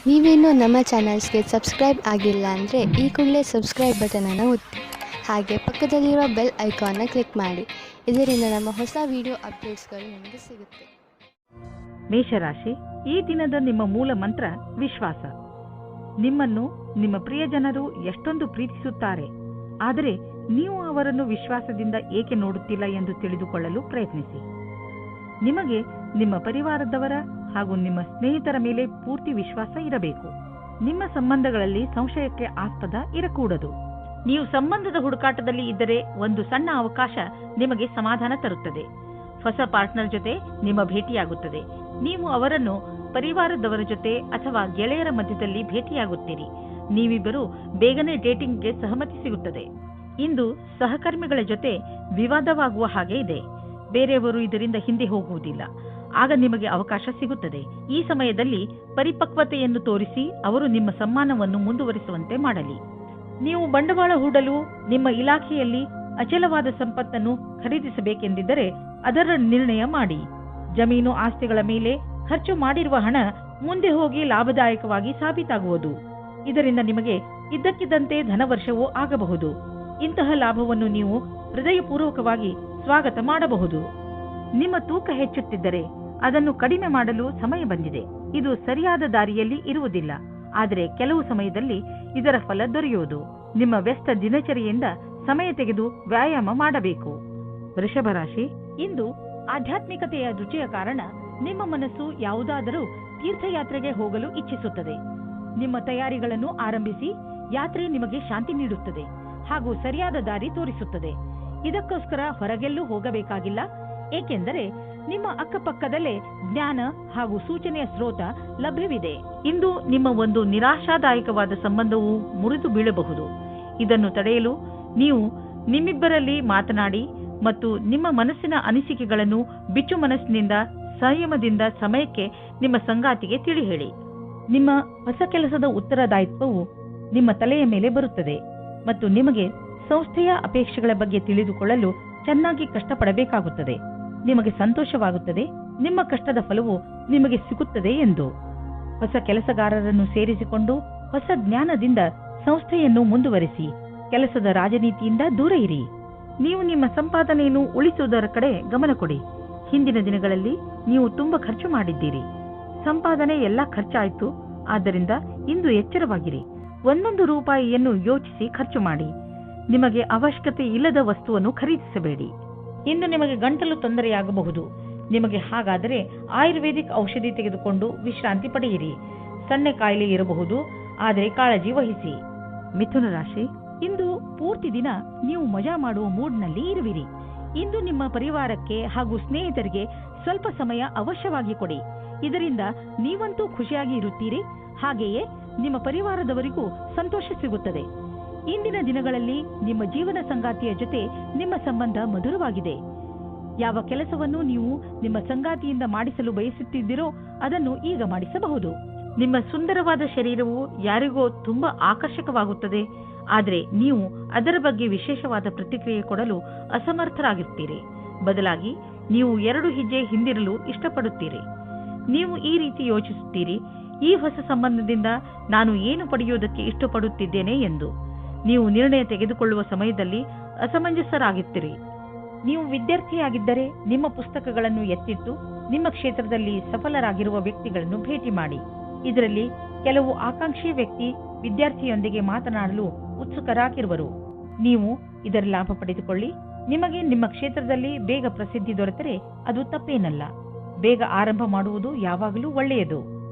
ನೀವೇನೂ ನಮ್ಮ ಚಾನಲ್ಸ್ಗೆ ಸಬ್ಸ್ಕ್ರೈಬ್ ಆಗಿಲ್ಲ ಅಂದರೆ ಈ ಕೂಡಲೇ ಸಬ್ಸ್ಕ್ರೈಬ್ ಬಟನನ್ನು ಒತ್ತಿ ಹಾಗೆ ಪಕ್ಕದಲ್ಲಿರೋ ಬೆಲ್ ಐಕಾನ್ನ ಕ್ಲಿಕ್ ಮಾಡಿ. ಇದರಿಂದ ನಮ್ಮ ಹೊಸ ವಿಡಿಯೋ ಅಪ್ಡೇಟ್ಸ್ಗಳು ನಿಮಗೆ ಸಿಗುತ್ತೆ. ಮೇಷರಾಶಿ, ಈ ದಿನದ ನಿಮ್ಮ ಮೂಲ ಮಂತ್ರ ವಿಶ್ವಾಸ. ನಿಮ್ಮನ್ನು ನಿಮ್ಮ ಪ್ರಿಯಜನರು ಎಷ್ಟೊಂದು ಪ್ರೀತಿಸುತ್ತಾರೆ, ಆದರೆ ನೀವು ಅವರನ್ನು ವಿಶ್ವಾಸದಿಂದ ಏಕೆ ನೋಡುತ್ತಿಲ್ಲ ಎಂದು ತಿಳಿದುಕೊಳ್ಳಲು ಪ್ರಯತ್ನಿಸಿ. ನಿಮಗೆ ನಿಮ್ಮ ಪರಿವಾರದವರ ಹಾಗೂ ನಿಮ್ಮ ಸ್ನೇಹಿತರ ಮೇಲೆ ಪೂರ್ತಿ ವಿಶ್ವಾಸ ಇರಬೇಕು. ನಿಮ್ಮ ಸಂಬಂಧಗಳಲ್ಲಿ ಸಂಶಯಕ್ಕೆ ಆಸ್ಪದ ಇರಕೂಡದು. ನೀವು ಸಂಬಂಧದ ಹುಡುಕಾಟದಲ್ಲಿ ಇದ್ದರೆ ಒಂದು ಸಣ್ಣ ಅವಕಾಶ ನಿಮಗೆ ಸಮಾಧಾನ ತರುತ್ತದೆ. ಹೊಸ ಪಾರ್ಟ್ನರ್ ಜೊತೆ ನಿಮ್ಮ ಭೇಟಿಯಾಗುತ್ತದೆ. ನೀವು ಅವರನ್ನು ಪರಿವಾರದವರ ಜೊತೆ ಅಥವಾ ಗೆಳೆಯರ ಮಧ್ಯದಲ್ಲಿ ಭೇಟಿಯಾಗುತ್ತೀರಿ. ನೀವಿಬ್ಬರು ಬೇಗನೆ ಡೇಟಿಂಗ್ಗೆ ಸಹಮತಿ ಸಿಗುತ್ತದೆ. ಇಂದು ಸಹಕರ್ಮಿಗಳ ಜೊತೆ ವಿವಾದವಾಗುವ ಹಾಗೆ ಇದೆ. ಬೇರೆಯವರು ಇದರಿಂದ ಹಿಂದೆ ಹೋಗುವುದಿಲ್ಲ. ಆಗ ನಿಮಗೆ ಅವಕಾಶ ಸಿಗುತ್ತದೆ. ಈ ಸಮಯದಲ್ಲಿ ಪರಿಪಕ್ವತೆಯನ್ನು ತೋರಿಸಿ ಅವರು ನಿಮ್ಮ ಸಮ್ಮಾನವನ್ನು ಮುಂದುವರಿಸುವಂತೆ ಮಾಡಲಿ. ನೀವು ಬಂಡವಾಳ ಹೂಡಲು ನಿಮ್ಮ ಇಲಾಖೆಯಲ್ಲಿ ಅಚಲವಾದ ಸಂಪತ್ತನ್ನು ಖರೀದಿಸಬೇಕೆಂದಿದ್ದರೆ ಅದರ ನಿರ್ಣಯ ಮಾಡಿ. ಜಮೀನು ಆಸ್ತಿಗಳ ಮೇಲೆ ಖರ್ಚು ಮಾಡಿರುವ ಹಣ ಮುಂದೆ ಹೋಗಿ ಲಾಭದಾಯಕವಾಗಿ ಸಾಬೀತಾಗುವುದು. ಇದರಿಂದ ನಿಮಗೆ ಇದ್ದಕ್ಕಿದ್ದಂತೆ ಧನವರ್ಷವೂ ಆಗಬಹುದು. ಇಂತಹ ಲಾಭವನ್ನು ನೀವು ಹೃದಯಪೂರ್ವಕವಾಗಿ ಸ್ವಾಗತ ಮಾಡಬಹುದು. ನಿಮ್ಮ ತೂಕ ಹೆಚ್ಚುತ್ತಿದ್ದರೆ ಅದನ್ನು ಕಡಿಮೆ ಮಾಡಲು ಸಮಯ ಬಂದಿದೆ. ಇದು ಸರಿಯಾದ ದಾರಿಯಲ್ಲಿ ಇರುವುದಿಲ್ಲ, ಆದರೆ ಕೆಲವು ಸಮಯದಲ್ಲಿ ಇದರ ಫಲ ದೊರೆಯುವುದು. ನಿಮ್ಮ ವ್ಯಸ್ತ ದಿನಚರಿಯಿಂದ ಸಮಯ ತೆಗೆದು ವ್ಯಾಯಾಮ ಮಾಡಬೇಕು. ವೃಷಭ ರಾಶಿ, ಇಂದು ಆಧ್ಯಾತ್ಮಿಕತೆಯ ರುಚಿಯ ಕಾರಣ ನಿಮ್ಮ ಮನಸ್ಸು ಯಾವುದಾದರೂ ತೀರ್ಥಯಾತ್ರೆಗೆ ಹೋಗಲು ಇಚ್ಛಿಸುತ್ತದೆ. ನಿಮ್ಮ ತಯಾರಿಗಳನ್ನು ಆರಂಭಿಸಿ. ಯಾತ್ರೆ ನಿಮಗೆ ಶಾಂತಿ ನೀಡುತ್ತದೆ ಹಾಗೂ ಸರಿಯಾದ ದಾರಿ ತೋರಿಸುತ್ತದೆ. ಇದಕ್ಕೋಸ್ಕರ ಹೊರಗೆಲ್ಲೂ ಹೋಗಬೇಕಾಗಿಲ್ಲ, ಏಕೆಂದರೆ ನಿಮ್ಮ ಅಕ್ಕಪಕ್ಕದಲ್ಲೇ ಜ್ಞಾನ ಹಾಗೂ ಸೂಚನೆಯ ಸ್ರೋತ ಲಭ್ಯವಿದೆ. ಇಂದು ನಿಮ್ಮ ಒಂದು ನಿರಾಶಾದಾಯಕವಾದ ಸಂಬಂಧವು ಮುರಿದು ಬೀಳಬಹುದು. ಇದನ್ನು ತಡೆಯಲು ನೀವು ನಿಮ್ಮಿಬ್ಬರಲ್ಲಿ ಮಾತನಾಡಿ ಮತ್ತು ನಿಮ್ಮ ಮನಸ್ಸಿನ ಅನಿಸಿಕೆಗಳನ್ನು ಬಿಚ್ಚು ಮನಸ್ಸಿನಿಂದ ಸಂಯಮದಿಂದ ಸಮಯಕ್ಕೆ ನಿಮ್ಮ ಸಂಗಾತಿಗೆ ತಿಳಿ ಹೇಳಿ. ನಿಮ್ಮ ಹೊಸ ಕೆಲಸದ ಉತ್ತರದಾಯಿತ್ವವು ನಿಮ್ಮ ತಲೆಯ ಮೇಲೆ ಬರುತ್ತದೆ ಮತ್ತು ನಿಮಗೆ ಸಂಸ್ಥೆಯ ಅಪೇಕ್ಷೆಗಳ ಬಗ್ಗೆ ತಿಳಿದುಕೊಳ್ಳಲು ಚೆನ್ನಾಗಿ ಕಷ್ಟಪಡಬೇಕಾಗುತ್ತದೆ. ನಿಮಗೆ ಸಂತೋಷವಾಗುತ್ತದೆ, ನಿಮ್ಮ ಕಷ್ಟದ ಫಲವು ನಿಮಗೆ ಸಿಗುತ್ತದೆ ಎಂದು. ಹೊಸ ಕೆಲಸಗಾರರನ್ನು ಸೇರಿಸಿಕೊಂಡು ಹೊಸ ಜ್ಞಾನದಿಂದ ಸಂಸ್ಥೆಯನ್ನು ಮುಂದುವರಿಸಿ. ಕೆಲಸದ ರಾಜನೀತಿಯಿಂದ ದೂರ ಇರಿ. ನೀವು ನಿಮ್ಮ ಸಂಪಾದನೆಯನ್ನು ಉಳಿಸುವುದರ ಕಡೆ ಗಮನ ಕೊಡಿ. ಹಿಂದಿನ ದಿನಗಳಲ್ಲಿ ನೀವು ತುಂಬಾ ಖರ್ಚು ಮಾಡಿದ್ದೀರಿ. ಸಂಪಾದನೆ ಎಲ್ಲ ಖರ್ಚಾಯಿತು. ಆದ್ದರಿಂದ ಇಂದು ಎಚ್ಚರವಾಗಿರಿ. ಒಂದೊಂದು ರೂಪಾಯಿಯನ್ನು ಯೋಚಿಸಿ ಖರ್ಚು ಮಾಡಿ. ನಿಮಗೆ ಅವಶ್ಯಕತೆ ಇಲ್ಲದ ವಸ್ತುವನ್ನು ಖರೀದಿಸಬೇಡಿ. ಇಂದು ನಿಮಗೆ ಗಂಟಲು ತೊಂದರೆಯಾಗಬಹುದು. ನಿಮಗೆ ಹಾಗಾದರೆ ಆಯುರ್ವೇದಿಕ್ ಔಷಧಿ ತೆಗೆದುಕೊಂಡು ವಿಶ್ರಾಂತಿ ಪಡೆಯಿರಿ. ಸಣ್ಣ ಕಾಯಿಲೆ ಇರಬಹುದು, ಆದರೆ ಕಾಳಜಿ ವಹಿಸಿ. ಮಿಥುನ ರಾಶಿ, ಇಂದು ಪೂರ್ತಿ ದಿನ ನೀವು ಮಜಾ ಮಾಡುವ ಮೂಡ್ನಲ್ಲಿ ಇರುವಿರಿ. ಇಂದು ನಿಮ್ಮ ಪರಿವಾರಕ್ಕೆ ಹಾಗೂ ಸ್ನೇಹಿತರಿಗೆ ಸ್ವಲ್ಪ ಸಮಯ ಅವಶ್ಯವಾಗಿ ಕೊಡಿ. ಇದರಿಂದ ನೀವಂತೂ ಖುಷಿಯಾಗಿ ಇರುತ್ತೀರಿ, ಹಾಗೆಯೇ ನಿಮ್ಮ ಪರಿವಾರದವರಿಗೂ ಸಂತೋಷ ಸಿಗುತ್ತದೆ. ಇಂದಿನ ದಿನಗಳಲ್ಲಿ ನಿಮ್ಮ ಜೀವನ ಸಂಗಾತಿಯ ಜೊತೆ ನಿಮ್ಮ ಸಂಬಂಧ ಮಧುರವಾಗಿದೆ. ಯಾವ ಕೆಲಸವನ್ನು ನೀವು ನಿಮ್ಮ ಸಂಗಾತಿಯಿಂದ ಮಾಡಿಸಲು ಬಯಸುತ್ತಿದ್ದೀರೋ ಅದನ್ನು ಈಗ ಮಾಡಿಸಬಹುದು. ನಿಮ್ಮ ಸುಂದರವಾದ ಶರೀರವು ಯಾರಿಗೋ ತುಂಬಾ ಆಕರ್ಷಕವಾಗುತ್ತದೆ, ಆದರೆ ನೀವು ಅದರ ಬಗ್ಗೆ ವಿಶೇಷವಾದ ಪ್ರತಿಕ್ರಿಯೆ ಕೊಡಲು ಅಸಮರ್ಥರಾಗಿರ್ತೀರಿ. ಬದಲಾಗಿ ನೀವು 2 ಹೆಜ್ಜೆ ಹಿಂದಿರಲು ಇಷ್ಟಪಡುತ್ತೀರಿ. ನೀವು ಈ ರೀತಿ ಯೋಚಿಸುತ್ತೀರಿ, ಈ ಹೊಸ ಸಂಬಂಧದಿಂದ ನಾನು ಏನು ಪಡೆಯುವುದಕ್ಕೆ ಇಷ್ಟಪಡುತ್ತಿದ್ದೇನೆ ಎಂದು. ನೀವು ನಿರ್ಣಯ ತೆಗೆದುಕೊಳ್ಳುವ ಸಮಯದಲ್ಲಿ ಅಸಮಂಜಸರಾಗಿರ್ತೀರಿ. ನೀವು ವಿದ್ಯಾರ್ಥಿಯಾಗಿದ್ದರೆ ನಿಮ್ಮ ಪುಸ್ತಕಗಳನ್ನು ಎತ್ತಿಟ್ಟು ನಿಮ್ಮ ಕ್ಷೇತ್ರದಲ್ಲಿ ಸಫಲರಾಗಿರುವ ವ್ಯಕ್ತಿಗಳನ್ನು ಭೇಟಿ ಮಾಡಿ. ಇದರಲ್ಲಿ ಕೆಲವು ಆಕಾಂಕ್ಷಿ ವ್ಯಕ್ತಿ ವಿದ್ಯಾರ್ಥಿಯೊಂದಿಗೆ ಮಾತನಾಡಲು ಉತ್ಸುಕರಾಗಿರುವರು. ನೀವು ಇದರ ಲಾಭ ಪಡೆದುಕೊಳ್ಳಿ. ನಿಮಗೆ ನಿಮ್ಮ ಕ್ಷೇತ್ರದಲ್ಲಿ ಬೇಗ ಪ್ರಸಿದ್ಧಿ ದೊರೆತರೆ ಅದು ತಪ್ಪೇನಲ್ಲ. ಬೇಗ ಆರಂಭ ಮಾಡುವುದು ಯಾವಾಗಲೂ ಒಳ್ಳೆಯದು.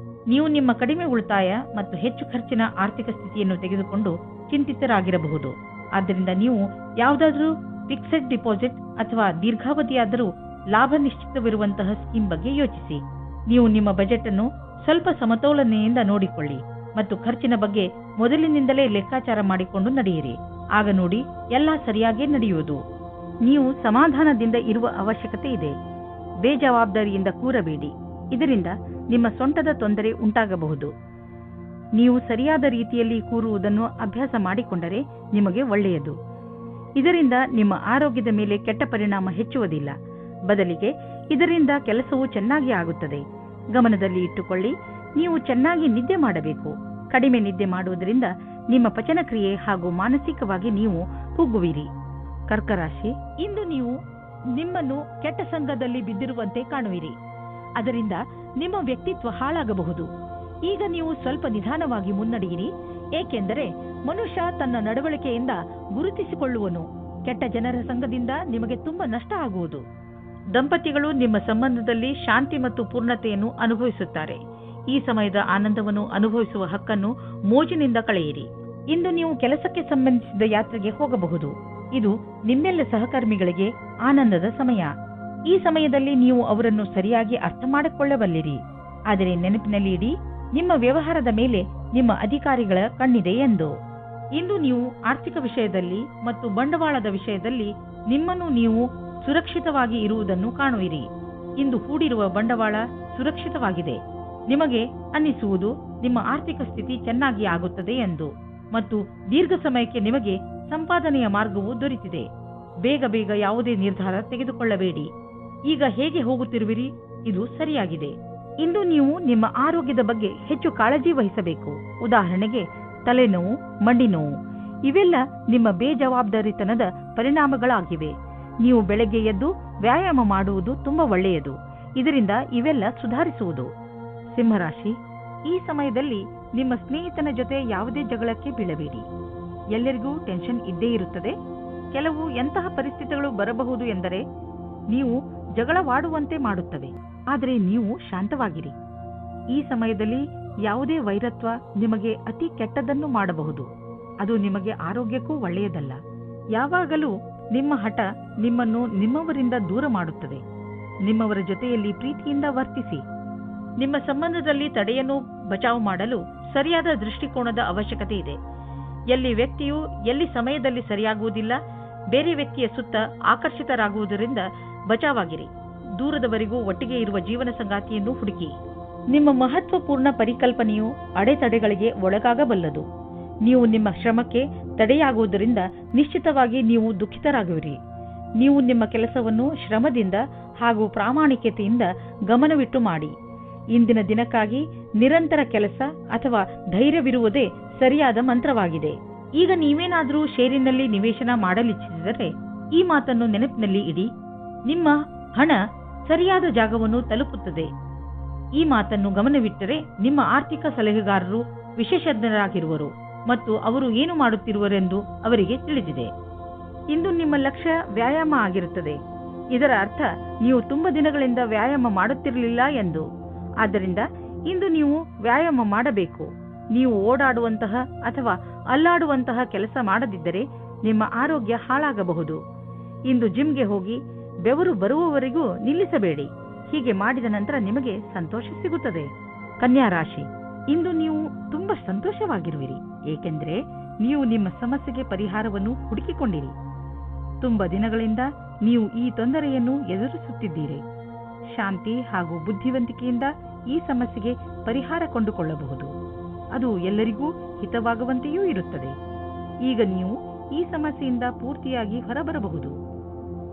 ನೀವು ನಿಮ್ಮ ಕಡಿಮೆ ಉಳಿತಾಯ ಮತ್ತು ಹೆಚ್ಚು ಖರ್ಚಿನ ಆರ್ಥಿಕ ಸ್ಥಿತಿಯನ್ನು ತೆಗೆದುಕೊಂಡು ಚಿಂತಿತರಾಗಿರಬಹುದು. ಆದ್ದರಿಂದ ನೀವು ಯಾವುದಾದರೂ ಫಿಕ್ಸೆಡ್ ಡಿಪಾಸಿಟ್ ಅಥವಾ ದೀರ್ಘಾವಧಿಯಾದರೂ ಲಾಭ ನಿಶ್ಚಿತವಿರುವಂತಹ ಸ್ಕೀಮ್ ಬಗ್ಗೆ ಯೋಚಿಸಿ. ನೀವು ನಿಮ್ಮ ಬಜೆಟ್ ಅನ್ನು ಸ್ವಲ್ಪ ಸಮತೋಲನೆಯಿಂದ ನೋಡಿಕೊಳ್ಳಿ ಮತ್ತು ಖರ್ಚಿನ ಬಗ್ಗೆ ಮೊದಲಿನಿಂದಲೇ ಲೆಕ್ಕಾಚಾರ ಮಾಡಿಕೊಂಡು ನಡೆಯಿರಿ. ಆಗ ನೋಡಿ ಎಲ್ಲ ಸರಿಯಾಗೇ ನಡೆಯುವುದು. ನೀವು ಸಮಾಧಾನದಿಂದ ಇರುವ ಅವಶ್ಯಕತೆ ಇದೆ. ಬೇಜವಾಬ್ದಾರಿಯಿಂದ ಕೂರಬೇಡಿ. ಇದರಿಂದ ನಿಮ್ಮ ಸೊಂಟದ ತೊಂದರೆ ಉಂಟಾಗಬಹುದು. ನೀವು ಸರಿಯಾದ ರೀತಿಯಲ್ಲಿ ಕೂರುವುದನ್ನು ಅಭ್ಯಾಸ ಮಾಡಿಕೊಂಡರೆ ನಿಮಗೆ ಒಳ್ಳೆಯದು. ಇದರಿಂದ ನಿಮ್ಮ ಆರೋಗ್ಯದ ಮೇಲೆ ಕೆಟ್ಟ ಪರಿಣಾಮ ಹೆಚ್ಚುವುದಿಲ್ಲ. ಬದಲಿಗೆ ಇದರಿಂದ ಕೆಲಸವು ಚೆನ್ನಾಗಿ ಆಗುತ್ತದೆ. ಗಮನದಲ್ಲಿ ಇಟ್ಟುಕೊಳ್ಳಿ, ನೀವು ಚೆನ್ನಾಗಿ ನಿದ್ದೆ ಮಾಡಬೇಕು. ಕಡಿಮೆ ನಿದ್ದೆ ಮಾಡುವುದರಿಂದ ನಿಮ್ಮ ಪಚನಕ್ರಿಯೆ ಹಾಗೂ ಮಾನಸಿಕವಾಗಿ ನೀವು ಕುಗ್ಗುವಿರಿ. ಕರ್ಕ ರಾಶಿ, ಇಂದು ನೀವು ನಿಮ್ಮನ್ನು ಕೆಟ್ಟ ಸಂಘದಲ್ಲಿ ಬಿದ್ದಿರುವಂತೆ ಕಾಣುವಿರಿ. ಅದರಿಂದ ನಿಮ್ಮ ವ್ಯಕ್ತಿತ್ವ ಹಾಳಾಗಬಹುದು. ಈಗ ನೀವು ಸ್ವಲ್ಪ ನಿಧಾನವಾಗಿ ಮುನ್ನಡೆಯಿರಿ, ಏಕೆಂದರೆ ಮನುಷ್ಯ ತನ್ನ ನಡವಳಿಕೆಯಿಂದ ಗುರುತಿಸಿಕೊಳ್ಳುವನು. ಕೆಟ್ಟ ಜನರ ಸಂಘದಿಂದ ನಿಮಗೆ ತುಂಬಾ ನಷ್ಟ ಆಗುವುದು. ದಂಪತಿಗಳು ನಿಮ್ಮ ಸಂಬಂಧದಲ್ಲಿ ಶಾಂತಿ ಮತ್ತು ಪೂರ್ಣತೆಯನ್ನು ಅನುಭವಿಸುತ್ತಾರೆ. ಈ ಸಮಯದ ಆನಂದವನ್ನು ಅನುಭವಿಸುವ ಹಕ್ಕನ್ನು ಮೋಜಿನಿಂದ ಕಳೆಯಿರಿ. ಇಂದು ನೀವು ಕೆಲಸಕ್ಕೆ ಸಂಬಂಧಿಸಿದ ಯಾತ್ರೆಗೆ ಹೋಗಬಹುದು. ಇದು ನಿಮ್ಮೆಲ್ಲ ಸಹಕರ್ಮಿಗಳಿಗೆ ಆನಂದದ ಸಮಯ. ಈ ಸಮಯದಲ್ಲಿ ನೀವು ಅವರನ್ನು ಸರಿಯಾಗಿ ಅರ್ಥ ಮಾಡಿಕೊಳ್ಳಬಲ್ಲಿರಿ. ಆದರೆ ನೆನಪಿನಲ್ಲಿ ಇಡಿ, ನಿಮ್ಮ ವ್ಯವಹಾರದ ಮೇಲೆ ನಿಮ್ಮ ಅಧಿಕಾರಿಗಳ ಕಣ್ಣಿದೆ ಎಂದು. ಇಂದು ನೀವು ಆರ್ಥಿಕ ವಿಷಯದಲ್ಲಿ ಮತ್ತು ಬಂಡವಾಳದ ವಿಷಯದಲ್ಲಿ ನಿಮ್ಮನ್ನು ನೀವು ಸುರಕ್ಷಿತವಾಗಿ ಇರುವುದನ್ನು ಕಾಣುವಿರಿ. ಇಂದು ಹೂಡಿರುವ ಬಂಡವಾಳ ಸುರಕ್ಷಿತವಾಗಿದೆ. ನಿಮಗೆ ಅನ್ನಿಸುವುದು ನಿಮ್ಮ ಆರ್ಥಿಕ ಸ್ಥಿತಿ ಚೆನ್ನಾಗಿ ಆಗುತ್ತದೆ ಎಂದು ಮತ್ತು ದೀರ್ಘ ಸಮಯಕ್ಕೆ ನಿಮಗೆ ಸಂಪಾದನೆಯ ಮಾರ್ಗವು ದೊರೆತಿದೆ. ಬೇಗ ಬೇಗ ಯಾವುದೇ ನಿರ್ಧಾರ ತೆಗೆದುಕೊಳ್ಳಬೇಡಿ. ಈಗ ಹೇಗೆ ಹೋಗುತ್ತಿರುವಿರಿ ಇದು ಸರಿಯಾಗಿದೆ. ಇಂದು ನೀವು ನಿಮ್ಮ ಆರೋಗ್ಯದ ಬಗ್ಗೆ ಹೆಚ್ಚು ಕಾಳಜಿ ವಹಿಸಬೇಕು. ಉದಾಹರಣೆಗೆ ತಲೆನೋವು, ಮಂಡಿ ನೋವು ಇವೆಲ್ಲ ನಿಮ್ಮ ಬೇಜವಾಬ್ದಾರಿತನದ ಪರಿಣಾಮಗಳಾಗಿವೆ. ನೀವು ಬೆಳಗ್ಗೆ ಎದ್ದು ವ್ಯಾಯಾಮ ಮಾಡುವುದು ತುಂಬಾ ಒಳ್ಳೆಯದು. ಇದರಿಂದ ಇವೆಲ್ಲ ಸುಧಾರಿಸುವುದು. ಸಿಂಹರಾಶಿ, ಈ ಸಮಯದಲ್ಲಿ ನಿಮ್ಮ ಸ್ನೇಹಿತನ ಜೊತೆ ಯಾವುದೇ ಜಗಳಕ್ಕೆ ಬೀಳಬೇಡಿ. ಎಲ್ಲರಿಗೂ ಟೆನ್ಷನ್ ಇದ್ದೇ ಇರುತ್ತದೆ. ಕೆಲವು ಎಂತಹ ಪರಿಸ್ಥಿತಿಗಳು ಬರಬಹುದು ಎಂದರೆ ನೀವು ಜಗಳವಾಡುವಂತೆ ಮಾಡುತ್ತವೆ. ಆದರೆ ನೀವು ಶಾಂತವಾಗಿರಿ. ಈ ಸಮಯದಲ್ಲಿ ಯಾವುದೇ ವೈರತ್ವ ನಿಮಗೆ ಅತಿ ಕೆಟ್ಟದನ್ನು ಮಾಡಬಹುದು. ಅದು ನಿಮಗೆ ಆರೋಗ್ಯಕ್ಕೂ ಒಳ್ಳೆಯದಲ್ಲ. ಯಾವಾಗಲೂ ನಿಮ್ಮ ಹಠ ನಿಮ್ಮನ್ನು ನಿಮ್ಮವರಿಂದ ದೂರ ಮಾಡುತ್ತದೆ. ನಿಮ್ಮವರ ಜೊತೆಯಲ್ಲಿ ಪ್ರೀತಿಯಿಂದ ವರ್ತಿಸಿ. ನಿಮ್ಮ ಸಂಬಂಧದಲ್ಲಿ ತಡೆಯನ್ನು ಬಚಾವು ಮಾಡಲು ಸರಿಯಾದ ದೃಷ್ಟಿಕೋನದ ಅವಶ್ಯಕತೆ ಇದೆ. ಎಲ್ಲಿ ವ್ಯಕ್ತಿಯು ಎಲ್ಲಿ ಸಮಯದಲ್ಲಿ ಸರಿಯಾಗುವುದಿಲ್ಲ, ಬೇರೆ ವ್ಯಕ್ತಿಯ ಸುತ್ತ ಆಕರ್ಷಿತರಾಗುವುದರಿಂದ ಬಚಾವಾಗಿರಿ. ದೂರದವರೆಗೂ ಒಟ್ಟಿಗೆ ಇರುವ ಜೀವನ ಸಂಗಾತಿಯನ್ನು ಹುಡುಕಿ. ನಿಮ್ಮ ಮಹತ್ವಪೂರ್ಣ ಪರಿಕಲ್ಪನೆಯು ಅಡೆತಡೆಗಳಿಗೆ ಒಳಗಾಗಬಲ್ಲದು. ನೀವು ನಿಮ್ಮ ಶ್ರಮಕ್ಕೆ ತಡೆಯಾಗುವುದರಿಂದ ನಿಶ್ಚಿತವಾಗಿ ನೀವು ದುಃಖಿತರಾಗುವಿರಿ. ನೀವು ನಿಮ್ಮ ಕೆಲಸವನ್ನು ಶ್ರಮದಿಂದ ಹಾಗೂ ಪ್ರಾಮಾಣಿಕತೆಯಿಂದ ಗಮನವಿಟ್ಟು ಮಾಡಿ. ಇಂದಿನ ದಿನಕ್ಕಾಗಿ ನಿರಂತರ ಕೆಲಸ ಅಥವಾ ಧೈರ್ಯವಿರುವುದೇ ಸರಿಯಾದ ಮಂತ್ರವಾಗಿದೆ. ಈಗ ನೀವೇನಾದರೂ ಷೇರಿನಲ್ಲಿ ನಿವೇಶನ ಮಾಡಲಿಚ್ಛಿಸಿದರೆ ಈ ಮಾತನ್ನು ನೆನಪಿನಲ್ಲಿ ಇಡಿ. ನಿಮ್ಮ ಹಣ ಸರಿಯಾದ ಜಾಗವನ್ನು ತಲುಪುತ್ತದೆ. ಈ ಮಾತನ್ನು ಗಮನವಿಟ್ಟರೆ ನಿಮ್ಮ ಆರ್ಥಿಕ ಸಲಹೆಗಾರರು ವಿಶೇಷಜ್ಞರಾಗಿರುವರು ಮತ್ತು ಅವರು ಏನು ಮಾಡುತ್ತಿರುವರೆಂದು ಅವರಿಗೆ ತಿಳಿದಿದೆ. ಇಂದು ನಿಮ್ಮ ಲಕ್ಷ್ಯ ವ್ಯಾಯಾಮ ಆಗಿರುತ್ತದೆ. ಇದರ ಅರ್ಥ ನೀವು ತುಂಬಾ ದಿನಗಳಿಂದ ವ್ಯಾಯಾಮ ಮಾಡುತ್ತಿರಲಿಲ್ಲ ಎಂದು. ಆದ್ದರಿಂದ ಇಂದು ನೀವು ವ್ಯಾಯಾಮ ಮಾಡಬೇಕು. ನೀವು ಓಡಾಡುವಂತಹ ಅಥವಾ ಅಲ್ಲಾಡುವಂತಹ ಕೆಲಸ ಮಾಡದಿದ್ದರೆ ನಿಮ್ಮ ಆರೋಗ್ಯ ಹಾಳಾಗಬಹುದು. ಇಂದು ಜಿಮ್ಗೆ ಹೋಗಿ ಬೆವರು ಬರುವವರೆಗೂ ನಿಲ್ಲಿಸಬೇಡಿ. ಹೀಗೆ ಮಾಡಿದ ನಂತರ ನಿಮಗೆ ಸಂತೋಷ ಸಿಗುತ್ತದೆ. ಕನ್ಯಾ ರಾಶಿ, ಇಂದು ನೀವು ತುಂಬಾ ಸಂತೋಷವಾಗಿರುವಿರಿ, ಏಕೆಂದರೆ ನೀವು ನಿಮ್ಮ ಸಮಸ್ಯೆಗೆ ಪರಿಹಾರವನ್ನು ಹುಡುಕಿಕೊಂಡಿರಿ. ತುಂಬಾ ದಿನಗಳಿಂದ ನೀವು ಈ ತೊಂದರೆಯನ್ನು ಎದುರಿಸುತ್ತಿದ್ದೀರಿ. ಶಾಂತಿ ಹಾಗೂ ಬುದ್ಧಿವಂತಿಕೆಯಿಂದ ಈ ಸಮಸ್ಯೆಗೆ ಪರಿಹಾರ ಕೊಂಡುಕೊಳ್ಳಬಹುದು. ಅದು ಎಲ್ಲರಿಗೂ ಹಿತವಾಗುವಂತೆಯೂ ಇರುತ್ತದೆ. ಈಗ ನೀವು ಈ ಸಮಸ್ಯೆಯಿಂದ ಪೂರ್ತಿಯಾಗಿ ಹೊರಬರಬಹುದು.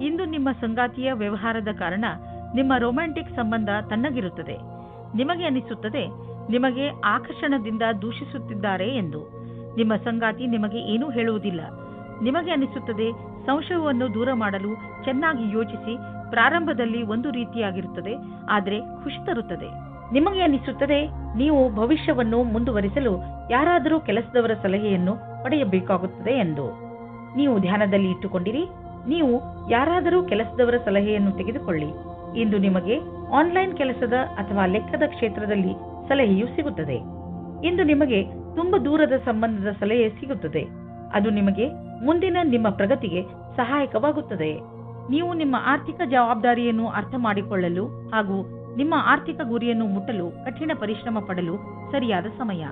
ಇಂದು ನಿಮ್ಮ ಸಂಗಾತಿಯ ವ್ಯವಹಾರದ ಕಾರಣ ನಿಮ್ಮ ರೊಮ್ಯಾಂಟಿಕ್ ಸಂಬಂಧ ತಣ್ಣಗಿರುತ್ತದೆ. ನಿಮಗೆ ಅನಿಸುತ್ತದೆ ನಿಮಗೆ ಆಕರ್ಷಣದಿಂದ ದೂಷಿಸುತ್ತಿದ್ದಾರೆ ಎಂದು. ನಿಮ್ಮ ಸಂಗಾತಿ ನಿಮಗೆ ಏನೂ ಹೇಳುವುದಿಲ್ಲ. ನಿಮಗೆ ಅನಿಸುತ್ತದೆ ಸಂಶಯವನ್ನು ದೂರ ಮಾಡಲು ಚೆನ್ನಾಗಿ ಯೋಚಿಸಿ. ಪ್ರಾರಂಭದಲ್ಲಿ ಒಂದು ರೀತಿಯಾಗಿರುತ್ತದೆ, ಆದರೆ ಖುಷಿ ತರುತ್ತದೆ. ನಿಮಗೆ ಅನಿಸುತ್ತದೆ ನೀವು ಭವಿಷ್ಯವನ್ನು ಮುಂದುವರಿಸಲು ಯಾರಾದರೂ ಕೆಲಸದವರ ಸಲಹೆಯನ್ನು ಪಡೆಯಬೇಕಾಗುತ್ತದೆ ಎಂದು. ನೀವು ಧ್ಯಾನದಲ್ಲಿ ಇಟ್ಟುಕೊಂಡಿರಿ. ನೀವು ಯಾರಾದರೂ ಕೆಲಸದವರ ಸಲಹೆಯನ್ನು ತೆಗೆದುಕೊಳ್ಳಿ. ಇಂದು ನಿಮಗೆ ಆನ್ಲೈನ್ ಕೆಲಸದ ಅಥವಾ ಲೆಕ್ಕದ ಕ್ಷೇತ್ರದಲ್ಲಿ ಸಲಹೆಯು ಸಿಗುತ್ತದೆ. ಇಂದು ನಿಮಗೆ ತುಂಬಾ ದೂರದ ಸಂಬಂಧದ ಸಲಹೆ ಸಿಗುತ್ತದೆ. ಅದು ನಿಮಗೆ ಮುಂದಿನ ನಿಮ್ಮ ಪ್ರಗತಿಗೆ ಸಹಾಯಕವಾಗುತ್ತದೆ. ನೀವು ನಿಮ್ಮ ಆರ್ಥಿಕ ಜವಾಬ್ದಾರಿಯನ್ನು ಅರ್ಥ ಮಾಡಿಕೊಳ್ಳಲು ಹಾಗೂ ನಿಮ್ಮ ಆರ್ಥಿಕ ಗುರಿಯನ್ನು ಮುಟ್ಟಲು ಕಠಿಣ ಪರಿಶ್ರಮ ಪಡಲು ಸರಿಯಾದ ಸಮಯ.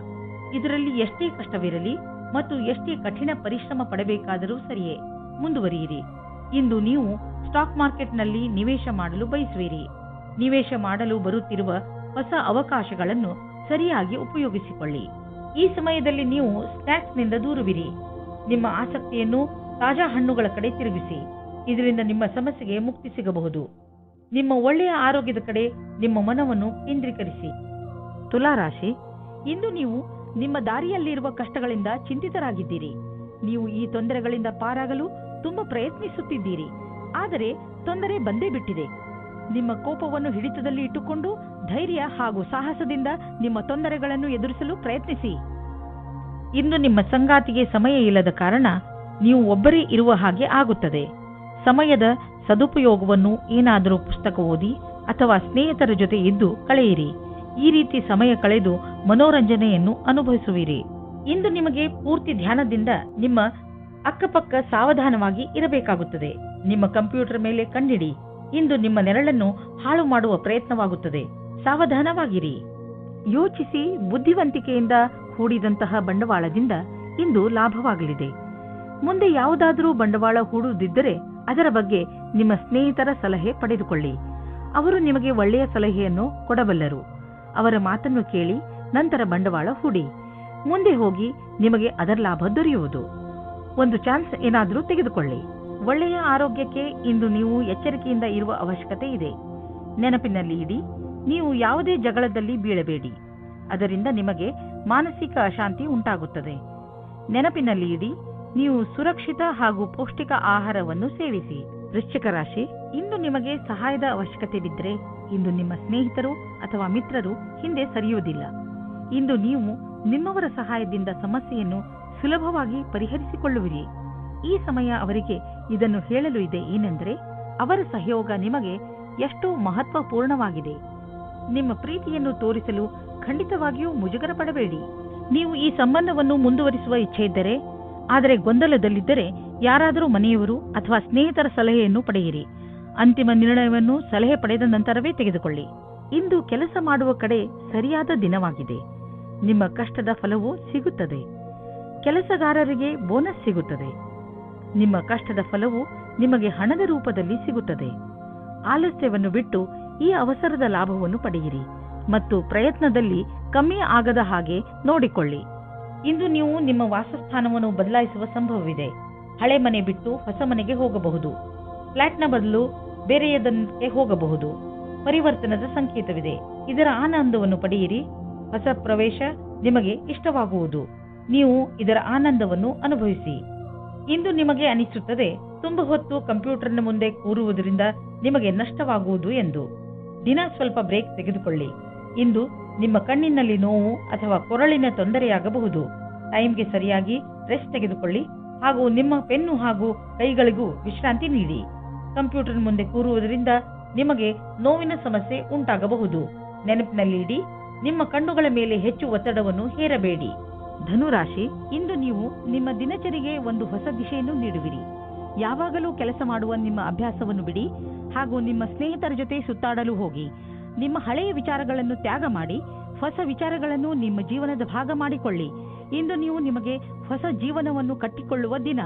ಇದರಲ್ಲಿ ಎಷ್ಟೇ ಕಷ್ಟವಿರಲಿ ಮತ್ತು ಎಷ್ಟೇ ಕಠಿಣ ಪರಿಶ್ರಮ ಪಡಬೇಕಾದರೂ ಸರಿಯೇ, ಮುಂದುವರಿಯಿರಿ. ಇಂದು ನೀವು ಸ್ಟಾಕ್ ಮಾರ್ಕೆಟ್ನಲ್ಲಿ ನಿವೇಶ ಮಾಡಲು ಬಯಸುವಿರಿ. ನಿವೇಶ ಮಾಡಲು ಬರುತ್ತಿರುವ ಹೊಸ ಅವಕಾಶಗಳನ್ನು ಸರಿಯಾಗಿ ಉಪಯೋಗಿಸಿಕೊಳ್ಳಿ. ಈ ಸಮಯದಲ್ಲಿ ನೀವು ಸ್ನ್ಯಾಕ್ಸ್ನಿಂದ ದೂರವಿರಿ. ನಿಮ್ಮ ಆಸಕ್ತಿಯನ್ನು ತಾಜಾ ಹಣ್ಣುಗಳ ಕಡೆ ತಿರುಗಿಸಿ. ಇದರಿಂದ ನಿಮ್ಮ ಸಮಸ್ಯೆಗೆ ಮುಕ್ತಿ ಸಿಗಬಹುದು. ನಿಮ್ಮ ಒಳ್ಳೆಯ ಆರೋಗ್ಯದ ಕಡೆ ನಿಮ್ಮ ಮನವನ್ನು ಕೇಂದ್ರೀಕರಿಸಿ. ತುಲಾ ರಾಶಿ, ಇಂದು ನೀವು ನಿಮ್ಮ ದಾರಿಯಲ್ಲಿರುವ ಕಷ್ಟಗಳಿಂದ ಚಿಂತಿತರಾಗಿದ್ದೀರಿ. ನೀವು ಈ ತೊಂದರೆಗಳಿಂದ ಪಾರಾಗಲು ತುಂಬಾ ಪ್ರಯತ್ನಿಸುತ್ತಿದ್ದೀರಿ. ಆದರೆ ತೊಂದರೆ ಬಂದೇ ಬಿಟ್ಟಿದೆ. ನಿಮ್ಮ ಕೋಪವನ್ನು ಹಿಡಿತದಲ್ಲಿ ಇಟ್ಟುಕೊಂಡು ಧೈರ್ಯ ಹಾಗೂ ಸಾಹಸದಿಂದ ನಿಮ್ಮ ತೊಂದರೆಗಳನ್ನು ಎದುರಿಸಲು ಪ್ರಯತ್ನಿಸಿ. ಇಂದು ನಿಮ್ಮ ಸಂಗಾತಿಗೆ ಸಮಯ ಇಲ್ಲದ ಕಾರಣ ನೀವು ಒಬ್ಬರೇ ಇರುವ ಹಾಗೆ ಆಗುತ್ತದೆ. ಸಮಯದ ಸದುಪಯೋಗವನ್ನು ಏನಾದರೂ ಪುಸ್ತಕ ಓದಿ ಅಥವಾ ಸ್ನೇಹಿತರ ಜೊತೆ ಇದ್ದು ಕಳೆಯಿರಿ. ಈ ರೀತಿ ಸಮಯ ಕಳೆದು ಮನೋರಂಜನೆಯನ್ನು ಅನುಭವಿಸುವಿರಿ. ಇಂದು ನಿಮಗೆ ಪೂರ್ತಿ ಧ್ಯಾನದಿಂದ ನಿಮ್ಮ ಅಕ್ಕಪಕ್ಕ ಸಾವಧಾನವಾಗಿ ಇರಬೇಕಾಗುತ್ತದೆ. ನಿಮ್ಮ ಕಂಪ್ಯೂಟರ್ ಮೇಲೆ ಕಣ್ಣಿಡಿ. ಇಂದು ನಿಮ್ಮ ನೆರಳನ್ನು ಹಾಳು ಮಾಡುವ ಪ್ರಯತ್ನವಾಗುತ್ತದೆ. ಸಾವಧಾನವಾಗಿರಿ. ಯೋಚಿಸಿ ಬುದ್ಧಿವಂತಿಕೆಯಿಂದ ಹೂಡಿದಂತಹ ಬಂಡವಾಳದಿಂದ ಇಂದು ಲಾಭವಾಗಲಿದೆ. ಮುಂದೆ ಯಾವುದಾದರೂ ಬಂಡವಾಳ ಹೂಡುವುದಿದ್ದರೆ ಅದರ ಬಗ್ಗೆ ನಿಮ್ಮ ಸ್ನೇಹಿತರ ಸಲಹೆ ಪಡೆದುಕೊಳ್ಳಿ. ಅವರು ನಿಮಗೆ ಒಳ್ಳೆಯ ಸಲಹೆಯನ್ನು ಕೊಡಬಲ್ಲರು. ಅವರ ಮಾತನ್ನು ಕೇಳಿ ನಂತರ ಬಂಡವಾಳ ಹೂಡಿ. ಮುಂದೆ ಹೋಗಿ ನಿಮಗೆ ಅದರ ಲಾಭ ದೊರೆಯುವುದು. ಒಂದು ಚಾನ್ಸ್ ಏನಾದರೂ ತೆಗೆದುಕೊಳ್ಳಿ. ಒಳ್ಳೆಯ ಆರೋಗ್ಯಕ್ಕೆ ಇಂದು ನೀವು ಎಚ್ಚರಿಕೆಯಿಂದ ಇರುವ ಅವಶ್ಯಕತೆ ಇದೆ. ನೆನಪಿನಲ್ಲಿ ಇಡಿ, ನೀವು ಯಾವುದೇ ಜಗಳದಲ್ಲಿ ಬೀಳಬೇಡಿ. ಅದರಿಂದ ನಿಮಗೆ ಮಾನಸಿಕ ಅಶಾಂತಿ ಉಂಟಾಗುತ್ತದೆ. ನೆನಪಿನಲ್ಲಿ ಇಡಿ, ನೀವು ಸುರಕ್ಷಿತ ಹಾಗೂ ಪೌಷ್ಟಿಕ ಆಹಾರವನ್ನು ಸೇವಿಸಿ. ವೃಶ್ಚಿಕ ರಾಶಿ, ಇಂದು ನಿಮಗೆ ಸಹಾಯದ ಅವಶ್ಯಕತೆ ಬಿದ್ದರೆ ಇಂದು ನಿಮ್ಮ ಸ್ನೇಹಿತರು ಅಥವಾ ಮಿತ್ರರು ಹಿಂದೆ ಸರಿಯುವುದಿಲ್ಲ. ಇಂದು ನೀವು ನಿಮ್ಮವರ ಸಹಾಯದಿಂದ ಸಮಸ್ಯೆಯನ್ನು ಸುಲಭವಾಗಿ ಪರಿಹರಿಸಿಕೊಳ್ಳುವಿರಿ. ಈ ಸಮಯ ಅವರಿಗೆ ಇದನ್ನು ಹೇಳಲು ಇದೆ ಏನೆಂದರೆ ಅವರ ಸಹಯೋಗ ನಿಮಗೆ ಎಷ್ಟು ಮಹತ್ವಪೂರ್ಣವಾಗಿದೆ. ನಿಮ್ಮ ಪ್ರೀತಿಯನ್ನು ತೋರಿಸಲು ಖಂಡಿತವಾಗಿಯೂ ಮುಜುಗರ ಪಡಬೇಡಿ. ನೀವು ಈ ಸಂಬಂಧವನ್ನು ಮುಂದುವರಿಸುವ ಇಚ್ಛೆ ಇದ್ದರೆ, ಆದರೆ ಗೊಂದಲದಲ್ಲಿದ್ದರೆ ಯಾರಾದರೂ ಮನೆಯವರು ಅಥವಾ ಸ್ನೇಹಿತರ ಸಲಹೆಯನ್ನು ಪಡೆಯಿರಿ. ಅಂತಿಮ ನಿರ್ಣಯವನ್ನು ಸಲಹೆ ಪಡೆದ ನಂತರವೇ ತೆಗೆದುಕೊಳ್ಳಿ. ಇಂದು ಕೆಲಸ ಮಾಡುವ ಕಡೆ ಸರಿಯಾದ ದಿನವಾಗಿದೆ. ನಿಮ್ಮ ಕಷ್ಟದ ಫಲವು ಸಿಗುತ್ತದೆ. ಕೆಲಸಗಾರರಿಗೆ ಬೋನಸ್ ಸಿಗುತ್ತದೆ. ನಿಮ್ಮ ಕಷ್ಟದ ಫಲವು ನಿಮಗೆ ಹಣದ ರೂಪದಲ್ಲಿ ಸಿಗುತ್ತದೆ. ಆಲಸ್ಯವನ್ನು ಬಿಟ್ಟು ಈ ಅವಸರದ ಲಾಭವನ್ನು ಪಡೆಯಿರಿ ಮತ್ತು ಪ್ರಯತ್ನದಲ್ಲಿ ಕಮ್ಮಿ ಆಗದ ಹಾಗೆ ನೋಡಿಕೊಳ್ಳಿ. ಇಂದು ನೀವು ನಿಮ್ಮ ವಾಸಸ್ಥಾನವನ್ನು ಬದಲಾಯಿಸುವ ಸಂಭವವಿದೆ. ಹಳೆ ಮನೆ ಬಿಟ್ಟು ಹೊಸ ಮನೆಗೆ ಹೋಗಬಹುದು. ಫ್ಲಾಟ್ನ ಬದಲು ಬೇರೆಯದಕ್ಕೆ ಹೋಗಬಹುದು. ಪರಿವರ್ತನದ ಸಂಕೇತವಿದೆ. ಇದರ ಆನಂದವನ್ನು ಪಡೆಯಿರಿ. ಹೊಸ ಪ್ರವೇಶ ನಿಮಗೆ ಇಷ್ಟವಾಗುವುದು. ನೀವು ಇದರ ಆನಂದವನ್ನು ಅನುಭವಿಸಿ. ಇಂದು ನಿಮಗೆ ಅನಿಸುತ್ತದೆ ತುಂಬ ಹೊತ್ತು ಕಂಪ್ಯೂಟರ್ನ ಮುಂದೆ ಕೂರುವುದರಿಂದ ನಿಮಗೆ ನಷ್ಟವಾಗುವುದು ಎಂದು. ದಿನ ಸ್ವಲ್ಪ ಬ್ರೇಕ್ ತೆಗೆದುಕೊಳ್ಳಿ. ಇಂದು ನಿಮ್ಮ ಕಣ್ಣಿನಲ್ಲಿ ನೋವು ಅಥವಾ ಕೊರಳಿನ ತೊಂದರೆಯಾಗಬಹುದು. ಟೈಮ್ಗೆ ಸರಿಯಾಗಿ ರೆಸ್ಟ್ ತೆಗೆದುಕೊಳ್ಳಿ ಹಾಗೂ ನಿಮ್ಮ ಪೆನ್ನು ಹಾಗೂ ಕೈಗಳಿಗೂ ವಿಶ್ರಾಂತಿ ನೀಡಿ. ಕಂಪ್ಯೂಟರ್ ಮುಂದೆ ಕೂರುವುದರಿಂದ ನಿಮಗೆ ನೋವಿನ ಸಮಸ್ಯೆ ಉಂಟಾಗಬಹುದು. ನೆನಪಿನಲ್ಲಿ ಇಡಿ, ನಿಮ್ಮ ಕಣ್ಣುಗಳ ಮೇಲೆ ಹೆಚ್ಚು ಒತ್ತಡವನ್ನು ಹೇರಬೇಡಿ. ಧನುರಾಶಿ, ಇಂದು ನೀವು ನಿಮ್ಮ ದಿನಚರಿಗೆ ಒಂದು ಹೊಸ ದಿಶೆಯನ್ನು ನೀಡುವಿರಿ. ಯಾವಾಗಲೂ ಕೆಲಸ ಮಾಡುವ ನಿಮ್ಮ ಅಭ್ಯಾಸವನ್ನು ಬಿಡಿ ಹಾಗೂ ನಿಮ್ಮ ಸ್ನೇಹಿತರ ಜೊತೆ ಸುತ್ತಾಡಲು ಹೋಗಿ. ನಿಮ್ಮ ಹಳೆಯ ವಿಚಾರಗಳನ್ನು ತ್ಯಾಗ ಮಾಡಿ ಹೊಸ ವಿಚಾರಗಳನ್ನು ನಿಮ್ಮ ಜೀವನದ ಭಾಗ ಮಾಡಿಕೊಳ್ಳಿ. ಇಂದು ನೀವು ನಿಮಗೆ ಹೊಸ ಜೀವನವನ್ನು ಕಟ್ಟಿಕೊಳ್ಳುವ ದಿನ.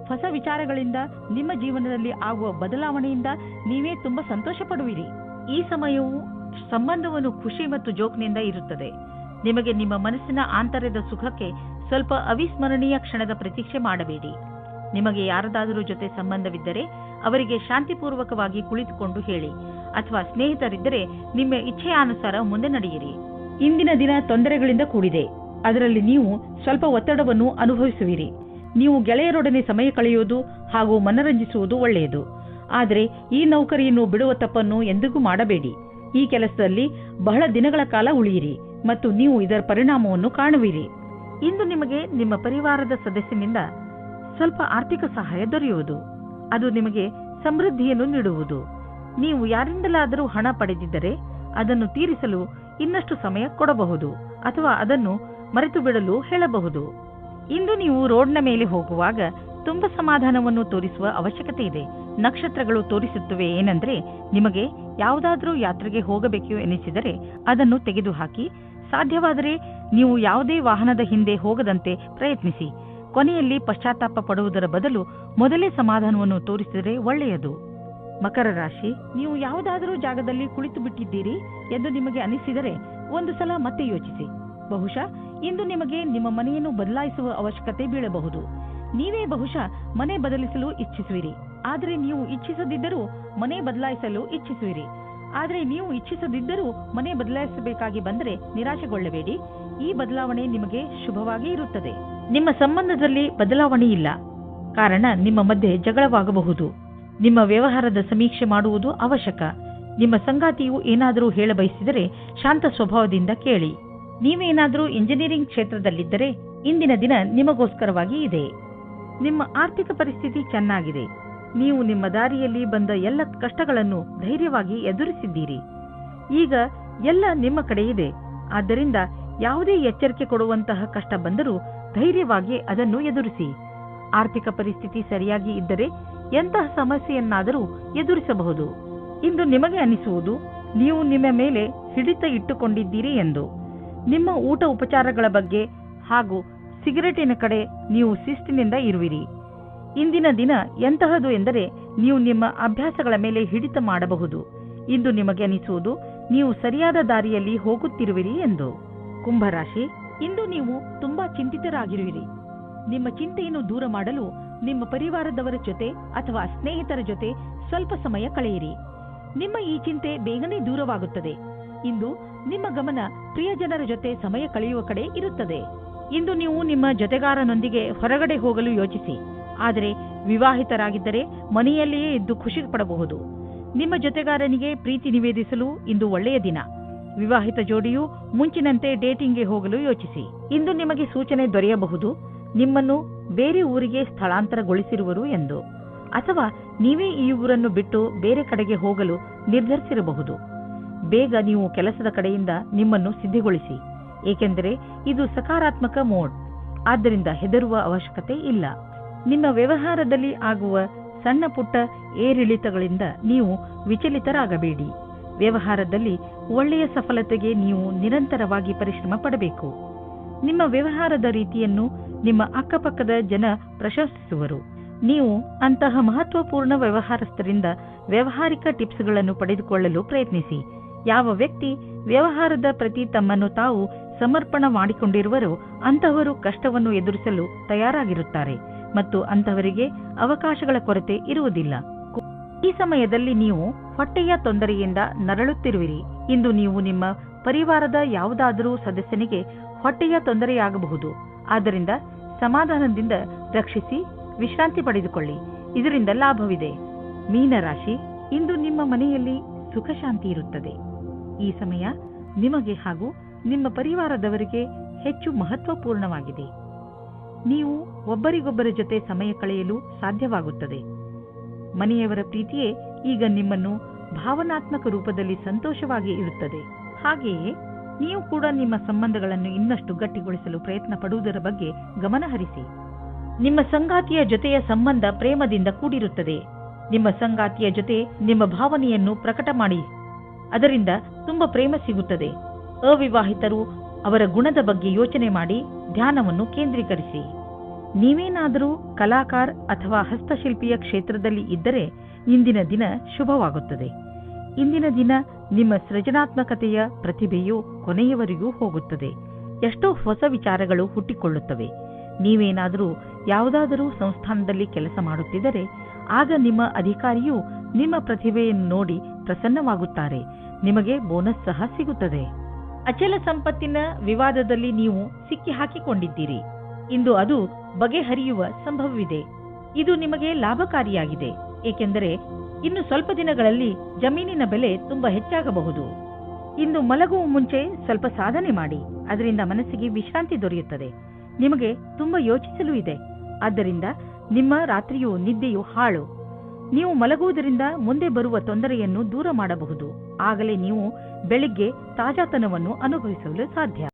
ಹೊಸ ವಿಚಾರಗಳಿಂದ ನಿಮ್ಮ ಜೀವನದಲ್ಲಿ ಆಗುವ ಬದಲಾವಣೆಯಿಂದ ನೀವೇ ತುಂಬಾ ಸಂತೋಷ ಪಡುವಿರಿ. ಈ ಸಮಯವು ಸಂಬಂಧವನ್ನು ಖುಷಿ ಮತ್ತು ಜೋಕ್ನಿಂದ ಇರುತ್ತದೆ. ನಿಮಗೆ ನಿಮ್ಮ ಮನಸ್ಸಿನ ಆಂತರ್ಯದ ಸುಖಕ್ಕೆ ಸ್ವಲ್ಪ ಅವಿಸ್ಮರಣೀಯ ಕ್ಷಣದ ಪ್ರತೀಕ್ಷೆ ಮಾಡಬೇಡಿ. ನಿಮಗೆ ಯಾರದಾದರೂ ಜೊತೆ ಸಂಬಂಧವಿದ್ದರೆ ಅವರಿಗೆ ಶಾಂತಿಪೂರ್ವಕವಾಗಿ ಕುಳಿತುಕೊಂಡು ಹೇಳಿ ಅಥವಾ ಸ್ನೇಹಿತರಿದ್ದರೆ ನಿಮ್ಮ ಇಚ್ಛೆಯಾನುಸಾರ ಮುಂದೆ ನಡೆಯಿರಿ. ಇಂದಿನ ದಿನ ತೊಂದರೆಗಳಿಂದ ಕೂಡಿದೆ. ಅದರಲ್ಲಿ ನೀವು ಸ್ವಲ್ಪ ಒತ್ತಡವನ್ನು ಅನುಭವಿಸುವಿರಿ. ನೀವು ಗೆಳೆಯರೊಡನೆ ಸಮಯ ಕಳೆಯುವುದು ಹಾಗೂ ಮನರಂಜಿಸುವುದು ಒಳ್ಳೆಯದು. ಆದರೆ ಈ ನೌಕರಿಯನ್ನು ಬಿಡುವ ತಪ್ಪನ್ನು ಎಂದಿಗೂ ಮಾಡಬೇಡಿ. ಈ ಕೆಲಸದಲ್ಲಿ ಬಹಳ ದಿನಗಳ ಕಾಲ ಉಳಿಯಿರಿ ಮತ್ತು ನೀವು ಇದರ ಪರಿಣಾಮವನ್ನು ಕಾಣುವಿರಿ. ಇಂದು ನಿಮಗೆ ನಿಮ್ಮ ಪರಿವಾರದ ಸದಸ್ಯನಿಂದ ಸ್ವಲ್ಪ ಆರ್ಥಿಕ ಸಹಾಯ ದೊರೆಯುವುದು. ಅದು ನಿಮಗೆ ಸಮೃದ್ಧಿಯನ್ನು ನೀಡುವುದು. ನೀವು ಯಾರಿಂದಲಾದರೂ ಹಣ ಪಡೆದಿದ್ದರೆ ಅದನ್ನು ತೀರಿಸಲು ಇನ್ನಷ್ಟು ಸಮಯ ಕೊಡಬಹುದು ಅಥವಾ ಅದನ್ನು ಮರೆತು ಬಿಡಲು ಹೇಳಬಹುದು. ಇಂದು ನೀವು ರೋಡ್ನ ಮೇಲೆ ಹೋಗುವಾಗ ತುಂಬ ಸಮಾಧಾನವನ್ನು ತೋರಿಸುವ ಅವಶ್ಯಕತೆ ಇದೆ. ನಕ್ಷತ್ರಗಳು ತೋರಿಸುತ್ತವೆ ಏನೆಂದರೆ ನಿಮಗೆ ಯಾವುದಾದರೂ ಯಾತ್ರೆಗೆ ಹೋಗಬೇಕು ಎನಿಸಿದರೆ ಅದನ್ನು ತೆಗೆದುಹಾಕಿ. ಸಾಧ್ಯವಾದರೆ ನೀವು ಯಾವುದೇ ವಾಹನದ ಹಿಂದೆ ಹೋಗದಂತೆ ಪ್ರಯತ್ನಿಸಿ. ಕೊನೆಯಲ್ಲಿ ಪಶ್ಚಾತ್ತಾಪ ಪಡುವುದರ ಬದಲು ಮೊದಲೇ ಸಮಾಧಾನವನ್ನು ತೋರಿಸಿದರೆ ಒಳ್ಳೆಯದು. ಮಕರ ರಾಶಿ, ನೀವು ಯಾವುದಾದರೂ ಜಾಗದಲ್ಲಿ ಕುಳಿತು ಬಿಟ್ಟಿದ್ದೀರಿ ಎಂದು ನಿಮಗೆ ಅನಿಸಿದರೆ ಒಂದು ಸಲ ಮತ್ತೆ ಯೋಚಿಸಿ. ಬಹುಶಃ ಇಂದು ನಿಮಗೆ ನಿಮ್ಮ ಮನೆಯನ್ನು ಬದಲಾಯಿಸುವ ಅವಶ್ಯಕತೆ ಬೀಳಬಹುದು. ನೀವೇ ಬಹುಶಃ ಮನೆ ಬದಲಿಸಲು ಇಚ್ಛಿಸುವಿರಿ, ಆದರೆ ನೀವು ಇಚ್ಛಿಸದಿದ್ದರೂ ಮನೆ ಬದಲಾಯಿಸಲು ಇಚ್ಛಿಸುವಿರಿ. ಆದರೆ ನೀವು ಇಚ್ಛಿಸದಿದ್ದರೂ ಮನೆ ಬದಲಾಯಿಸಬೇಕಾಗಿ ಬಂದರೆ ನಿರಾಶೆಗೊಳ್ಳಬೇಡಿ. ಈ ಬದಲಾವಣೆ ನಿಮಗೆ ಶುಭವಾಗಿ ಇರುತ್ತದೆ. ನಿಮ್ಮ ಸಂಬಂಧದಲ್ಲಿ ಬದಲಾವಣೆ ಇಲ್ಲ, ಕಾರಣ ನಿಮ್ಮ ಮಧ್ಯೆ ಜಗಳವಾಗಬಹುದು. ನಿಮ್ಮ ವ್ಯವಹಾರದ ಸಮೀಕ್ಷೆ ಮಾಡುವುದು ಅವಶ್ಯಕ. ನಿಮ್ಮ ಸಂಗಾತಿಯು ಏನಾದರೂ ಹೇಳಬಯಸಿದರೆ ಶಾಂತ ಸ್ವಭಾವದಿಂದ ಕೇಳಿ. ನೀವೇನಾದರೂ ಇಂಜಿನಿಯರಿಂಗ್ ಕ್ಷೇತ್ರದಲ್ಲಿದ್ದರೆ ಇಂದಿನ ದಿನ ನಿಮಗೋಸ್ಕರವಾಗಿ ಇದೆ. ನಿಮ್ಮ ಆರ್ಥಿಕ ಪರಿಸ್ಥಿತಿ ಚೆನ್ನಾಗಿದೆ. ನೀವು ನಿಮ್ಮ ದಾರಿಯಲ್ಲಿ ಬಂದ ಎಲ್ಲ ಕಷ್ಟಗಳನ್ನು ಧೈರ್ಯವಾಗಿ ಎದುರಿಸಿದ್ದೀರಿ. ಈಗ ಎಲ್ಲ ನಿಮ್ಮ ಕಡೆ ಇದೆ. ಆದ್ದರಿಂದ ಯಾವುದೇ ಎಚ್ಚರಿಕೆ ಕೊಡುವಂತಹ ಕಷ್ಟ ಬಂದರೂ ಧೈರ್ಯವಾಗಿ ಅದನ್ನು ಎದುರಿಸಿ. ಆರ್ಥಿಕ ಪರಿಸ್ಥಿತಿ ಸರಿಯಾಗಿ ಇದ್ದರೆ ಎಂತಹ ಸಮಸ್ಯೆಯನ್ನಾದರೂ ಎದುರಿಸಬಹುದು. ಇಂದು ನಿಮಗೆ ಅನಿಸುವುದು ನೀವು ನಿಮ್ಮ ಮೇಲೆ ಹಿಡಿತ ಇಟ್ಟುಕೊಂಡಿದ್ದೀರಿ ಎಂದು. ನಿಮ್ಮ ಊಟ ಉಪಚಾರಗಳ ಬಗ್ಗೆ ಹಾಗೂ ಸಿಗರೇಟಿನ ಕಡೆ ನೀವು ಶಿಸ್ತಿನಿಂದ ಇರುವಿರಿ. ಇಂದಿನ ದಿನ ಎಂತಹದು ಎಂದರೆ ನೀವು ನಿಮ್ಮ ಅಭ್ಯಾಸಗಳ ಮೇಲೆ ಹಿಡಿತ ಮಾಡಬಹುದು. ಇಂದು ನಿಮಗೆ ಅನಿಸುವುದು ನೀವು ಸರಿಯಾದ ದಾರಿಯಲ್ಲಿ ಹೋಗುತ್ತಿರುವಿರಿ ಎಂದು. ಕುಂಭರಾಶಿ, ಇಂದು ನೀವು ತುಂಬಾ ಚಿಂತಿತರಾಗಿರುವಿರಿ. ನಿಮ್ಮ ಚಿಂತೆಯನ್ನು ದೂರ ಮಾಡಲು ನಿಮ್ಮ ಪರಿವಾರದವರ ಜೊತೆ ಅಥವಾ ಸ್ನೇಹಿತರ ಜೊತೆ ಸ್ವಲ್ಪ ಸಮಯ ಕಳೆಯಿರಿ. ನಿಮ್ಮ ಈ ಚಿಂತೆ ಬೇಗನೆ ದೂರವಾಗುತ್ತದೆ. ಇಂದು ನಿಮ್ಮ ಗಮನ ಪ್ರಿಯಜನರ ಜೊತೆ ಸಮಯ ಕಳೆಯುವ ಕಡೆ ಇರುತ್ತದೆ. ಇಂದು ನೀವು ನಿಮ್ಮ ಜೊತೆಗಾರನೊಂದಿಗೆ ಹೊರಗಡೆ ಹೋಗಲು ಯೋಚಿಸಿ. ಆದರೆ ವಿವಾಹಿತರಾಗಿದ್ದರೆ ಮನೆಯಲ್ಲಿಯೇ ಇದ್ದು ಖುಷಿ ಪಡಬಹುದು. ನಿಮ್ಮ ಜೊತೆಗಾರನಿಗೆ ಪ್ರೀತಿ ನಿವೇದಿಸಲು ಇಂದು ಒಳ್ಳೆಯ ದಿನ. ವಿವಾಹಿತ ಜೋಡಿಯು ಮುಂಚಿನಂತೆ ಡೇಟಿಂಗ್ಗೆ ಹೋಗಲು ಯೋಚಿಸಿ. ಇಂದು ನಿಮಗೆ ಸೂಚನೆ ದೊರೆಯಬಹುದು ನಿಮ್ಮನ್ನು ಬೇರೆ ಊರಿಗೆ ಸ್ಥಳಾಂತರಗೊಳಿಸಿರುವರು ಎಂದು, ಅಥವಾ ನೀವೇ ಈ ಊರನ್ನು ಬಿಟ್ಟು ಬೇರೆ ಕಡೆಗೆ ಹೋಗಲು ನಿರ್ಧರಿಸಿರಬಹುದು. ಬೇಗ ನೀವು ಕೆಲಸದ ಕಡೆಯಿಂದ ನಿಮ್ಮನ್ನು ಸಿದ್ಧಗೊಳಿಸಿ, ಏಕೆಂದರೆ ಇದು ಸಕಾರಾತ್ಮಕ ಮೋಡ್. ಆದ್ದರಿಂದ ಹೆದರುವ ಅವಶ್ಯಕತೆ ಇಲ್ಲ. ನಿಮ್ಮ ವ್ಯವಹಾರದಲ್ಲಿ ಆಗುವ ಸಣ್ಣ ಪುಟ್ಟ ಏರಿಳಿತಗಳಿಂದ ನೀವು ವಿಚಲಿತರಾಗಬೇಡಿ. ವ್ಯವಹಾರದಲ್ಲಿ ಒಳ್ಳೆಯ ಸಫಲತೆಗೆ ನೀವು ನಿರಂತರವಾಗಿ ಪರಿಶ್ರಮ ಪಡಬೇಕು. ನಿಮ್ಮ ವ್ಯವಹಾರದ ರೀತಿಯನ್ನು ನಿಮ್ಮ ಅಕ್ಕಪಕ್ಕದ ಜನ ಪ್ರಶಂಸಿಸುವರು. ನೀವು ಅಂತಹ ಮಹತ್ವಪೂರ್ಣ ವ್ಯವಹಾರಸ್ಥರಿಂದ ವ್ಯಾವಹಾರಿಕ ಟಿಪ್ಸ್ಗಳನ್ನು ಪಡೆದುಕೊಳ್ಳಲು ಪ್ರಯತ್ನಿಸಿ. ಯಾವ ವ್ಯಕ್ತಿ ವ್ಯವಹಾರದ ಪ್ರತಿ ತಮ್ಮನ್ನು ತಾವು ಸಮರ್ಪಣ ಮಾಡಿಕೊಂಡಿರುವರೋ ಅಂತಹವರು ಕಷ್ಟವನ್ನು ಎದುರಿಸಲು ತಯಾರಾಗಿರುತ್ತಾರೆ ಮತ್ತು ಅಂತಹವರಿಗೆ ಅವಕಾಶಗಳ ಕೊರತೆ ಇರುವುದಿಲ್ಲ. ಈ ಸಮಯದಲ್ಲಿ ನೀವು ಹೊಟ್ಟೆಯ ತೊಂದರೆಯಿಂದ ನರಳುತ್ತಿರುವಿರಿ. ಇಂದು ನೀವು ನಿಮ್ಮ ಪರಿವಾರದ ಯಾವುದಾದರೂ ಸದಸ್ಯನಿಗೆ ಹೊಟ್ಟೆಯ ತೊಂದರೆಯಾಗಬಹುದು. ಆದ್ದರಿಂದ ಸಮಾಧಾನದಿಂದ ರಕ್ಷಿಸಿ ವಿಶ್ರಾಂತಿ ಪಡೆದುಕೊಳ್ಳಿ. ಇದರಿಂದ ಲಾಭವಿದೆ. ಮೀನರಾಶಿ, ಇಂದು ನಿಮ್ಮ ಮನೆಯಲ್ಲಿ ಸುಖ ಶಾಂತಿ ಇರುತ್ತದೆ. ಈ ಸಮಯ ನಿಮಗೆ ಹಾಗೂ ನಿಮ್ಮ ಪರಿವಾರದವರಿಗೆ ಹೆಚ್ಚು ಮಹತ್ವಪೂರ್ಣವಾಗಿದೆ. ನೀವು ಒಬ್ಬರಿಗೊಬ್ಬರ ಜೊತೆ ಸಮಯ ಕಳೆಯಲು ಸಾಧ್ಯವಾಗುತ್ತದೆ. ಮನೆಯವರ ಪ್ರೀತಿಯೇ ಈಗ ನಿಮ್ಮನ್ನು ಭಾವನಾತ್ಮಕ ರೂಪದಲ್ಲಿ ಸಂತೋಷವಾಗಿ ಇರುತ್ತದೆ. ಹಾಗೆಯೇ ನೀವು ಕೂಡ ನಿಮ್ಮ ಸಂಬಂಧಗಳನ್ನು ಇನ್ನಷ್ಟು ಗಟ್ಟಿಗೊಳಿಸಲು ಪ್ರಯತ್ನ ಪಡುವುದರ ಬಗ್ಗೆ ಗಮನ ಹರಿಸಿ. ನಿಮ್ಮ ಸಂಗಾತಿಯ ಜೊತೆಯ ಸಂಬಂಧ ಪ್ರೇಮದಿಂದ ಕೂಡಿರುತ್ತದೆ. ನಿಮ್ಮ ಸಂಗಾತಿಯ ಜೊತೆ ನಿಮ್ಮ ಭಾವನೆಯನ್ನು ಪ್ರಕಟ ಮಾಡಿ, ಅದರಿಂದ ತುಂಬ ಪ್ರೇಮ ಸಿಗುತ್ತದೆ. ಅವಿವಾಹಿತರು ಅವರ ಗುಣದ ಬಗ್ಗೆ ಯೋಚನೆ ಮಾಡಿ ಧ್ಯಾನವನ್ನು ಕೇಂದ್ರೀಕರಿಸಿ. ನೀವೇನಾದರೂ ಕಲಾಕಾರ ಅಥವಾ ಹಸ್ತಶಿಲ್ಪಿಯ ಕ್ಷೇತ್ರದಲ್ಲಿ ಇದ್ದರೆ ಇಂದಿನ ದಿನ ಶುಭವಾಗುತ್ತದೆ. ಇಂದಿನ ದಿನ ನಿಮ್ಮ ಸೃಜನಾತ್ಮಕತೆಯ ಪ್ರತಿಭೆಯು ಕೊನೆಯವರೆಗೂ ಹೋಗುತ್ತದೆ. ಎಷ್ಟೋ ಹೊಸ ವಿಚಾರಗಳು ಹುಟ್ಟಿಕೊಳ್ಳುತ್ತವೆ. ನೀವೇನಾದರೂ ಯಾವುದಾದರೂ ಸಂಸ್ಥಾನದಲ್ಲಿ ಕೆಲಸ ಮಾಡುತ್ತಿದ್ದರೆ ಆಗ ನಿಮ್ಮ ಅಧಿಕಾರಿಯು ನಿಮ್ಮ ಪ್ರತಿಭೆಯನ್ನು ನೋಡಿ ಪ್ರಸನ್ನವಾಗುತ್ತಾರೆ. ನಿಮಗೆ ಬೋನಸ್ ಸಹ ಸಿಗುತ್ತದೆ. ಅಚಲ ಸಂಪತ್ತಿನ ವಿವಾದದಲ್ಲಿ ನೀವು ಸಿಕ್ಕಿ ಹಾಕಿಕೊಂಡಿದ್ದೀರಿ. ಇಂದು ಅದು ಬಗೆಹರಿಯುವ ಸಂಭವವಿದೆ. ಇದು ನಿಮಗೆ ಲಾಭಕಾರಿಯಾಗಿದೆ, ಏಕೆಂದರೆ ಇನ್ನು ಸ್ವಲ್ಪ ದಿನಗಳಲ್ಲಿ ಜಮೀನಿನ ಬೆಲೆ ತುಂಬಾ ಹೆಚ್ಚಾಗಬಹುದು. ಇಂದು ಮಲಗುವ ಮುಂಚೆ ಸ್ವಲ್ಪ ಸಾಧನೆ ಮಾಡಿ, ಅದರಿಂದ ಮನಸ್ಸಿಗೆ ವಿಶ್ರಾಂತಿ ದೊರೆಯುತ್ತದೆ. ನಿಮಗೆ ತುಂಬಾ ಯೋಚಿಸಲು ಇದೆ, ಆದ್ದರಿಂದ ನಿಮ್ಮ ರಾತ್ರಿಯು ನಿದ್ದೆಯು ಹಾಳು. ನೀವು ಮಲಗುವುದರಿಂದ ಮುಂದೆ ಬರುವ ತೊಂದರೆಯನ್ನು ದೂರ ಮಾಡಬಹುದು. ಆಗಲೇ ನೀವು ಬೆಳಿಗ್ಗೆ ತಾಜಾತನವನ್ನು ಅನುಭವಿಸಲು ಸಾಧ್ಯ.